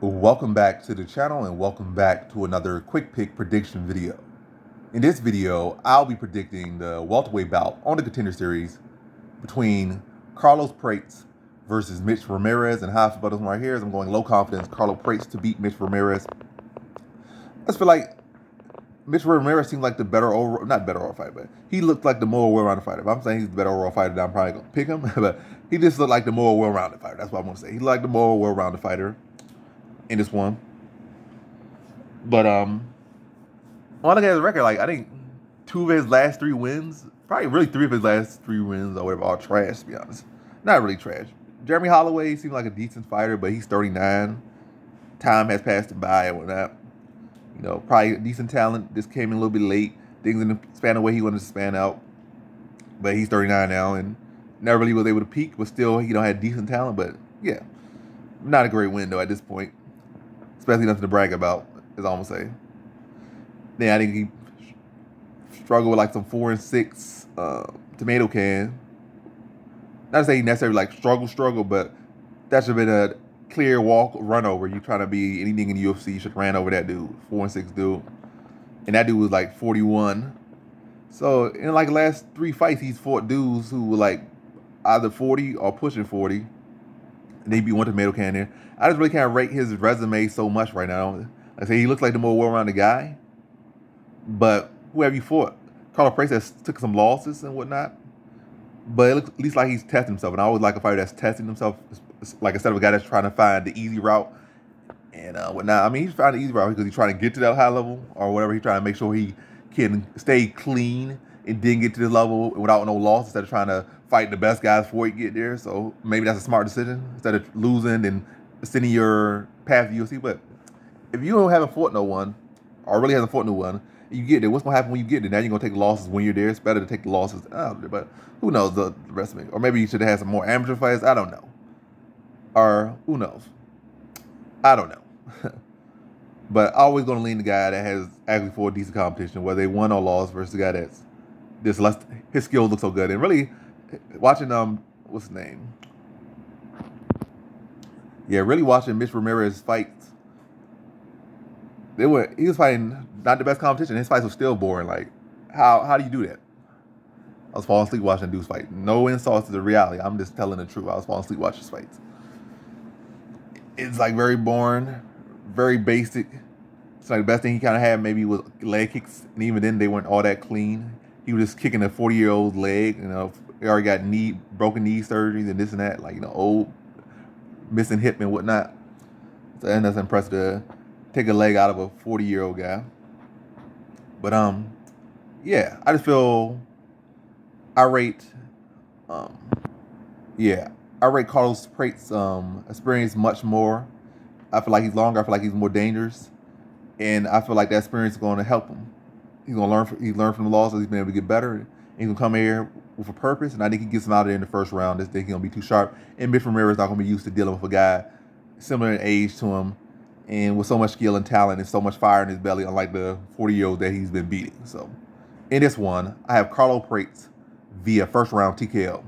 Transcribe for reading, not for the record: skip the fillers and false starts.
Welcome back to the channel and welcome back to another quick pick prediction video. In this video, I'll be predicting the welterweight bout on the Contender Series between Carlos Prates versus Mitch Ramirez. And how I feel about this one right here is I'm going low confidence Carlos Prates to beat Mitch Ramirez. I just feel like Mitch Ramirez seemed like the better overall, not better overall fighter, but he looked like the more well-rounded fighter. If I'm saying he's the better overall fighter, then I'm probably going to pick him. But he just looked like the more well-rounded fighter. That's what I'm going to say. He looked like the more well-rounded fighter in this one. But when I look at his record, like I think 2 of his last 3 wins, probably really 3 of his last 3 wins or whatever, are trash, to be honest. Not really trash. Jeremy Holloway seemed like a decent fighter, but he's 39. Time has passed him by and whatnot. You know, probably a decent talent. Just came in a little bit late. Things didn't span the way he wanted to span out. But he's 39 now and never really was able to peak, but still, had decent talent. But yeah, not a great win though at this point. Especially nothing to brag about, as I almost say. Then I think he struggled with like some 4-6 tomato can. Not to say he necessarily like struggle, but that should have been a clear run over. You trying to be anything in the UFC, you should have ran over that dude, 4-6 dude. And that dude was like 41. So in like the last 3 fights, he's fought dudes who were like either 40 or pushing 40. And they beat one tomato can there. I just really can't rate his resume so much right now. Like I say, he looks like the more well-rounded guy. But whoever you fought, Carlos Prates has took some losses and whatnot. But it looks at least like he's testing himself. And I always like a fighter that's testing himself, like instead of a guy that's trying to find the easy route and whatnot. I mean, he's finding the easy route because he's trying to get to that high level or whatever. He's trying to make sure he can stay clean and then get to this level without no loss instead of trying to fight the best guys before he get there. So maybe that's a smart decision instead of losing and sending your path to UFC. But if you haven't fought no one or really hasn't fought no one, you get there. What's gonna happen when you get there? Now you're gonna take losses when you're there. It's better to take the losses out there. But who knows the rest of it? Or maybe you should have had some more amateur fights. I don't know. Or who knows? I don't know. But I'm always gonna lean the guy that has actually fought decent competition, whether they won or lost, versus the guy that's just less. His skills look so good. And really, watching what's his name? Yeah, really watching Mitch Ramirez fights. He was fighting not the best competition. His fights were still boring. Like, how do you do that? I was falling asleep watching dudes fight. No insults to the reality. I'm just telling the truth. I was falling asleep watching his fights. It's like very boring, very basic. It's like the best thing he kind of had maybe was leg kicks, and even then they weren't all that clean. He was just kicking a 40-year-old leg. He already got broken knee surgeries and this and that. Like old missing hip and whatnot. So and that's impressive to take a leg out of a 40-year-old guy. But yeah, I just feel I rate Carlos Prates' experience much more. I feel like he's longer. I feel like he's more dangerous, and I feel like that experience is going to help him. He's going to learn. He's learned from the losses. He's been able to get better. And he's going to come here with a purpose, and I think he gets him out of there in the first round. This think he's going to be too sharp, and Mitch Ramirez is not going to be used to dealing with a guy similar in age to him, and with so much skill and talent and so much fire in his belly, unlike the 40-year-old that he's been beating. So, in this one, I have Carlos Prates via first round TKO.